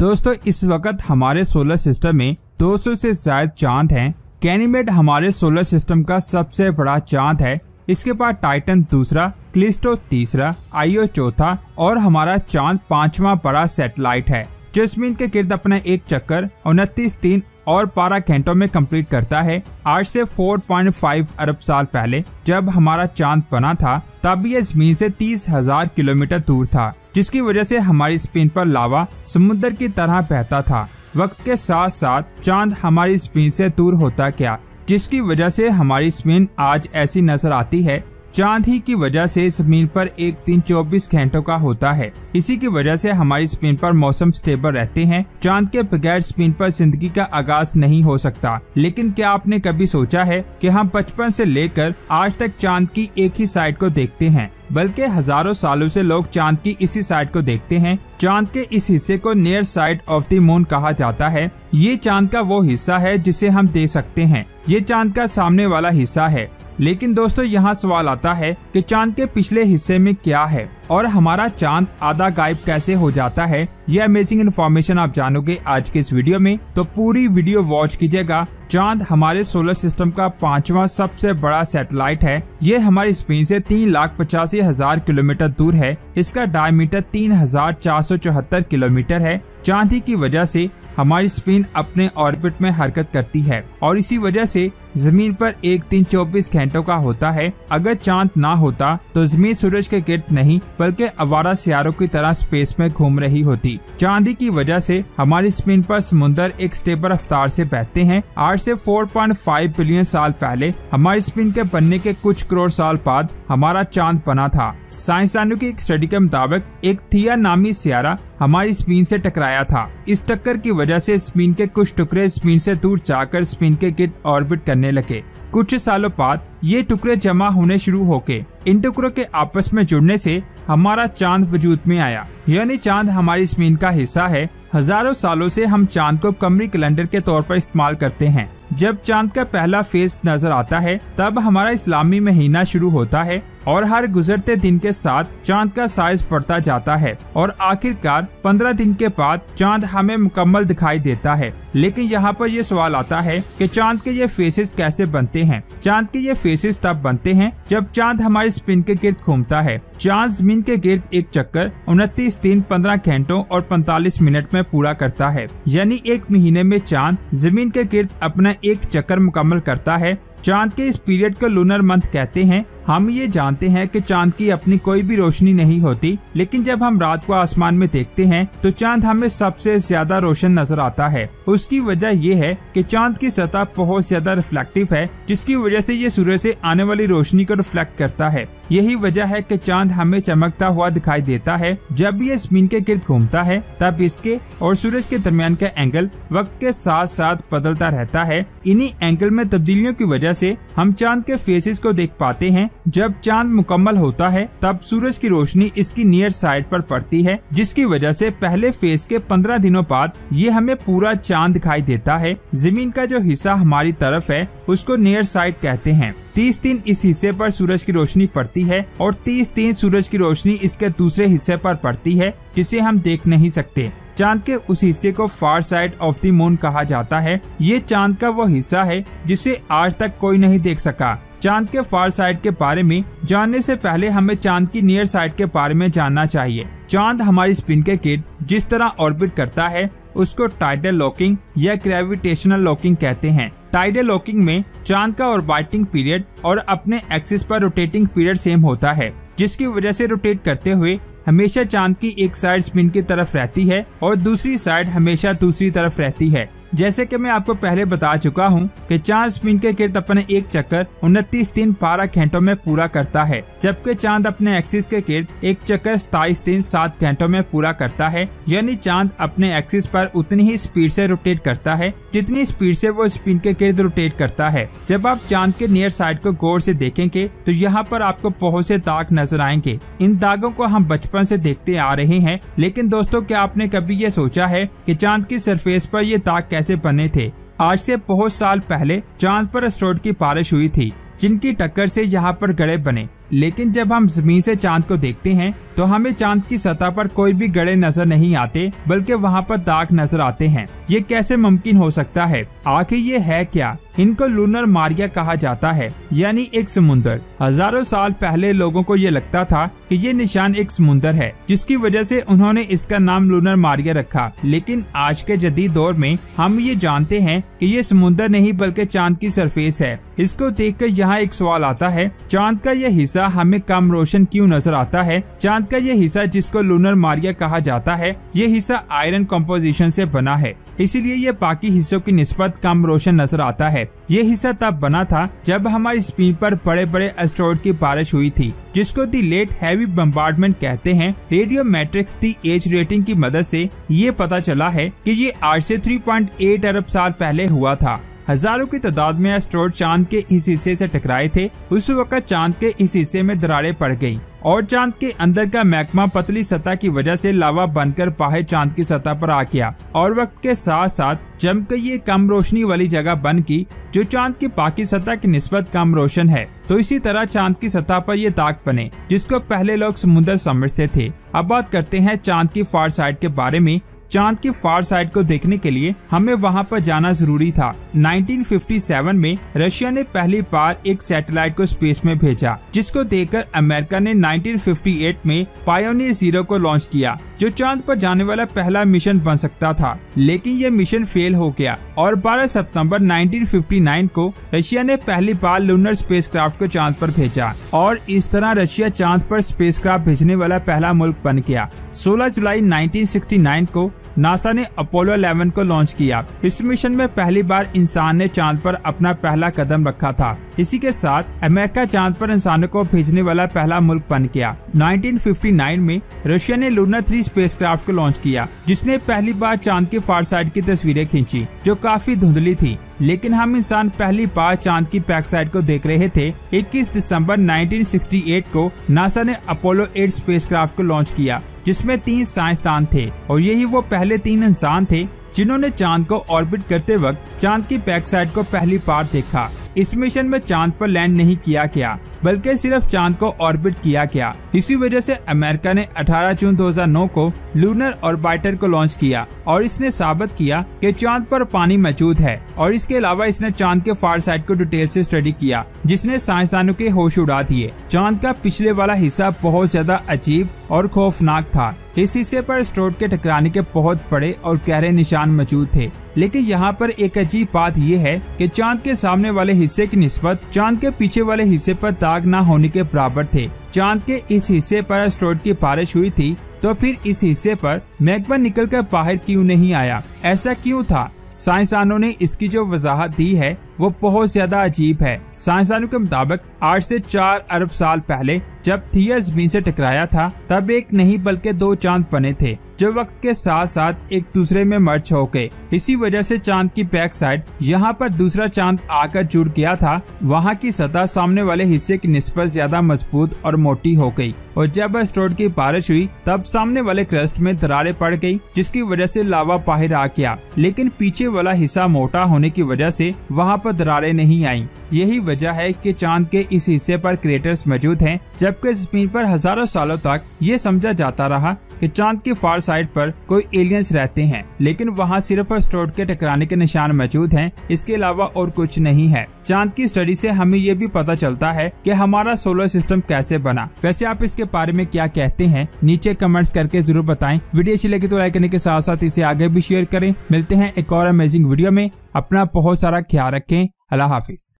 दोस्तों इस वक्त हमारे सोलर सिस्टम में 200 से ज्यादा चांद हैं। गैनीमेड हमारे सोलर सिस्टम का सबसे बड़ा चांद है। इसके बाद टाइटन दूसरा, कैलिस्टो तीसरा, आईओ चौथा और हमारा चांद पांचवा बड़ा सैटेलाइट है, जो जमीन के गिर्द अपना एक चक्कर 29 दिन और 12 घंटों में कंप्लीट करता है। आज से 4.5 अरब साल पहले जब हमारा चांद बना था तब ये जमीन से 30,000 किलोमीटर दूर था, जिसकी वजह से हमारी स्पिन पर लावा समुद्र की तरह बहता था। वक्त के साथ साथ चांद हमारी स्पिन से दूर होता गया, जिसकी वजह से हमारी स्पिन आज ऐसी नजर आती है। चांद ही की वजह से जमीन पर एक दिन 24 घंटों का होता है। इसी की वजह से हमारी स्पिन पर मौसम स्टेबल रहते हैं। चांद के बगैर स्पिन पर जिंदगी का आगाज नहीं हो सकता। लेकिन क्या आपने कभी सोचा है कि हम बचपन से लेकर आज तक चांद की एक ही साइड को देखते हैं, बल्कि हजारों सालों से लोग चांद की इसी साइड को देखते हैं। चांद के इस हिस्से को near side of the moon कहा जाता है। ये चांद का वो हिस्सा है जिसे हम देख सकते हैं। ये चांद का सामने वाला हिस्सा है। लेकिन दोस्तों यहाँ सवाल आता है कि चांद के पिछले हिस्से में क्या है और हमारा चांद आधा गायब कैसे हो जाता है। ये अमेजिंग इन्फॉर्मेशन आप जानोगे आज के इस वीडियो में, तो पूरी वीडियो वॉच कीजिएगा। चांद हमारे सोलर सिस्टम का पांचवा सबसे बड़ा सैटेलाइट है। ये हमारी स्पिन से 3,85,000 किलोमीटर दूर है। इसका डायमीटर 3,474 किलोमीटर है। चांद ही की वजह से हमारी स्पिन अपने ऑर्बिट में हरकत करती है और इसी वजह से जमीन पर एक दिन 24 घंटों का होता है। अगर चांद ना होता तो जमीन सूरज के गिर्द नहीं बल्कि आवारा सियारों की तरह स्पेस में घूम रही होती। चांदी की वजह से हमारी स्पिन पर समुद्र एक स्टेबल रफ्तार से बहते हैं। आज से 4.5 बिलियन साल पहले हमारी स्पिन के बनने के कुछ करोड़ साल बाद हमारा चांद बना था। साइंसदानों की एक स्टडी के मुताबिक एक थिया नामी सियारा हमारी स्पिन से टकराया था। इस टक्कर की वजह से स्पिन के कुछ टुकड़े स्पिन से दूर जाकर स्पिन के गिर्द ऑर्बिट करने लगे। कुछ सालों बाद ये टुकड़े जमा होने शुरू होके इन टुकड़ों के आपस में जुड़ने से हमारा चांद वजूद में आया। यानी चांद हमारी स्पिन का हिस्सा है। हजारों सालों से हम चांद को कमरी कैलेंडर के तौर पर इस्तेमाल करते हैं। जब चांद का पहला फेज नजर आता है तब हमारा इस्लामी महीना शुरू होता है और हर गुजरते दिन के साथ चांद का साइज बढ़ता जाता है और आखिरकार 15 दिन के बाद चांद हमें मुकम्मल दिखाई देता है। लेकिन यहाँ पर ये सवाल आता है कि चांद के ये फेसेस कैसे बनते हैं। चांद के ये फेसेस तब बनते हैं जब चांद हमारी स्पिन के गिर्द घूमता है। चांद जमीन के गिर्द एक चक्कर 29 दिन 15 घंटों और 45 मिनट में पूरा करता है। यानी एक महीने में चांद जमीन के गिर्द अपना एक चक्कर मुकम्मल करता है। चांद के इस पीरियड को लूनर मंथ कहते हैं। हम ये जानते हैं कि चांद की अपनी कोई भी रोशनी नहीं होती, लेकिन जब हम रात को आसमान में देखते हैं तो चांद हमें सबसे ज्यादा रोशन नजर आता है। उसकी वजह ये है कि चांद की सतह बहुत ज्यादा रिफ्लेक्टिव है, जिसकी वजह से ये सूरज से आने वाली रोशनी को रिफ्लेक्ट करता है। यही वजह है कि चांद हमें चमकता हुआ दिखाई देता है। जब ये जमीन के गिर्द घूमता है तब इसके और सूरज के दरमियान का एंगल वक्त के साथ साथ बदलता रहता है। इन्हीं एंगल में तब्दीलियों की वजह से हम चांद के फेसेस को देख पाते हैं। जब चांद मुकम्मल होता है तब सूरज की रोशनी इसकी नियर साइड पर पड़ती है, जिसकी वजह से पहले फेज के 15 दिनों बाद ये हमें पूरा चांद दिखाई देता है। जमीन का जो हिस्सा हमारी तरफ है उसको नियर साइड कहते हैं। 30 दिन इस हिस्से पर सूरज की रोशनी पड़ती है और 30 दिन सूरज की रोशनी इसके दूसरे हिस्से पर पड़ती है, जिसे हम देख नहीं सकते। चांद के उस हिस्से को फार साइड ऑफ द मून कहा जाता है। ये चांद का वो हिस्सा है जिसे आज तक कोई नहीं देख सका। चांद के फार साइड के बारे में जानने से पहले हमें चांद की नियर साइड के बारे में जानना चाहिए। चांद हमारी स्पिन के गिर्द जिस तरह ऑर्बिट करता है उसको टाइडल लॉकिंग या ग्रेविटेशनल लॉकिंग कहते हैं। टाइडल लॉकिंग में चांद का ऑर्बिटिंग पीरियड और अपने एक्सिस पर रोटेटिंग पीरियड सेम होता है, जिसकी वजह से रोटेट करते हुए हमेशा चांद की एक साइड स्पिन की तरफ रहती है और दूसरी साइड हमेशा दूसरी तरफ रहती है। जैसे कि मैं आपको पहले बता चुका हूँ कि चांद स्पिन के गिर्द अपने एक चक्कर 29 दिन 12 घंटों में पूरा करता है, जबकि चांद अपने एक्सिस के गिर्द एक चक्कर 27 दिन 7 घंटों में पूरा करता है। यानी चांद अपने एक्सिस पर उतनी ही स्पीड से रोटेट करता है जितनी स्पीड से वो स्पिन के गिर्द रोटेट करता है। जब आप चांद के नियर साइड को गौर से देखेंगे तो यहाँ पर आपको बहुत से दाग नजर आएंगे। इन दागों को हम बचपन से देखते आ रहे हैं। लेकिन दोस्तों, क्या आपने कभी ये सोचा है कि चांद की सरफेस पर ये दाग कैसे बने थे? आज से बहुत साल पहले चांद पर एस्टेरॉयड की बारिश हुई थी, जिनकी टक्कर से यहाँ पर गड्ढे बने। लेकिन जब हम जमीन से चांद को देखते हैं तो हमें चांद की सतह पर कोई भी गड्ढे नजर नहीं आते, बल्कि वहाँ पर दाग नजर आते हैं। ये कैसे मुमकिन हो सकता है? आखिर ये है क्या? इनको लूनर मारिया कहा जाता है, यानी एक समुंदर। हजारों साल पहले लोगों को ये लगता था कि ये निशान एक समुंदर है, जिसकी वजह से उन्होंने इसका नाम लूनर मारिया रखा। लेकिन आज के जदीद दौर में हम ये जानते हैं कि ये समुंदर नहीं बल्कि चांद की सरफेस है। इसको देखकर यहाँ एक सवाल आता है, चांद का ये हिस्सा हमें कम रोशन क्यों नजर आता है? चांद का ये हिस्सा जिसको लूनर मारिया कहा जाता है, ये हिस्सा आयरन कंपोजिशन से बना है, इसीलिए ये बाकी हिस्सों की निस्बत कम रोशन नजर आता है। ये हिस्सा तब बना था जब हमारी स्क्रीन पर बड़े बड़े एस्टेरॉयड की बारिश हुई थी, जिसको दी लेट हैवी बम्बार्डमेंट कहते हैं। रेडियो मैट्रिक्स दी एज रेटिंग की मदद से ये पता चला है कि ये आज से 3.8 अरब साल पहले हुआ था। हजारों की तादाद में एस्टेरॉयड चांद के इस हिस्से से टकराए थे। उस वक्त चांद के इस हिस्से में दरारें पड़ गयी और चांद के अंदर का मैग्मा पतली सतह की वजह से लावा बनकर बाहर चांद की सतह पर आ गया और वक्त के साथ साथ जमकर ये कम रोशनी वाली जगह बन गई, जो चांद की बाकी सतह की निस्बत कम रोशन है। तो इसी तरह चांद की सतह पर ये दाग बने, जिसको पहले लोग समुद्र समझते थे। अब बात करते हैं चांद की फार साइड के बारे में। चांद की फार साइड को देखने के लिए हमें वहां पर जाना जरूरी था। 1957 में रशिया ने पहली बार एक सैटेलाइट को स्पेस में भेजा, जिसको देखकर अमेरिका ने 1958 में पायोनियर 0 को लॉन्च किया, जो चांद पर जाने वाला पहला मिशन बन सकता था। लेकिन ये मिशन फेल हो गया और 12 सितंबर 1959 को रशिया ने पहली बार लूनर स्पेसक्राफ्ट को चांद पर भेजा और इस तरह रशिया चांद पर स्पेसक्राफ्ट भेजने वाला पहला मुल्क बन गया। 16 जुलाई 1969 को नासा ने अपोलो 11 को लॉन्च किया। इस मिशन में पहली बार इंसान ने चांद पर अपना पहला कदम रखा था। इसी के साथ अमेरिका चांद पर इंसानों को भेजने वाला पहला मुल्क बन गया। 1959 में रशिया ने लूनर 3 स्पेसक्राफ्ट को लॉन्च किया, जिसने पहली बार चांद की फार साइड की तस्वीरें खींची, जो काफी धुंधली थी। लेकिन हम इंसान पहली बार चांद की बैक साइड को देख रहे थे। 21 दिसंबर 1968 को नासा ने अपोलो 8 स्पेसक्राफ्ट को लॉन्च किया, जिसमें 3 साइंसदान थे और यही वो पहले 3 इंसान थे जिन्होंने चांद को ऑर्बिट करते वक्त चांद की बैक साइड को पहली बार देखा। इस मिशन में चांद पर लैंड नहीं किया गया, बल्कि सिर्फ चांद को ऑर्बिट किया गया। इसी वजह से अमेरिका ने 18 जून 2009 को लूनर ऑर्बिटर को लॉन्च किया और इसने साबित किया कि चांद पर पानी मौजूद है। और इसके अलावा इसने चांद के फार साइड को डिटेल से स्टडी किया, जिसने साइंसदानों के होश उड़ा दिए। चांद का पिछले वाला हिस्सा बहुत ज्यादा अजीब और खौफनाक था। इस हिस्से पर एस्टेरॉयड के टकराने के बहुत बड़े और गहरे निशान मौजूद थे। लेकिन यहाँ पर एक अजीब बात यह है कि चांद के सामने वाले हिस्से की निस्बत चांद के पीछे वाले हिस्से पर दाग न होने के बराबर थे। चांद के इस हिस्से पर एस्टेरॉयड की बारिश हुई थी, तो फिर इस हिस्से पर मैग्मा निकलकर बाहर क्यों नहीं आया? ऐसा क्यों था? साइंसदानों ने इसकी जो वजाहत दी है वो बहुत ज्यादा अजीब है। साइंसदानों के मुताबिक 8 से 4 अरब साल पहले जब थिया जमीन से टकराया था, तब एक नहीं बल्कि 2 चांद बने थे, जो वक्त के साथ साथ एक दूसरे में मर्ज हो गए। इसी वजह से चांद की बैक साइड यहाँ पर दूसरा चांद आकर जुड़ गया था। वहाँ की सतह सामने वाले हिस्से की निस्बत ज्यादा मजबूत और मोटी हो गई और जब एस्टेरॉयड की बारिश हुई तब सामने वाले क्रस्ट में दरारें पड़ गई, जिसकी वजह से लावा बाहर आ गया। लेकिन पीछे वाला हिस्सा मोटा होने की वजह से वहाँ पर दरारें नहीं आई। यही वजह है कि चांद के इस हिस्से पर क्रेटर्स मौजूद हैं, जबकि जमीन पर हजारों सालों तक ये समझा जाता रहा कि चांद की फार साइड पर कोई एलियंस रहते हैं। लेकिन वहाँ सिर्फ एस्टेरॉयड के टकराने के निशान मौजूद हैं, इसके अलावा और कुछ नहीं है। चांद की स्टडी से हमें ये भी पता चलता है कि हमारा सोलर सिस्टम कैसे बना। वैसे आप इसके बारे में क्या कहते हैं? नीचे कमेंट्स करके जरूर बताएं। वीडियो अच्छी लगी तो लाइक करने के साथ साथ इसे आगे भी शेयर करें। मिलते हैं एक और अमेजिंग वीडियो में। अपना बहुत सारा ख्याल रखें। अल्लाह हाफिज।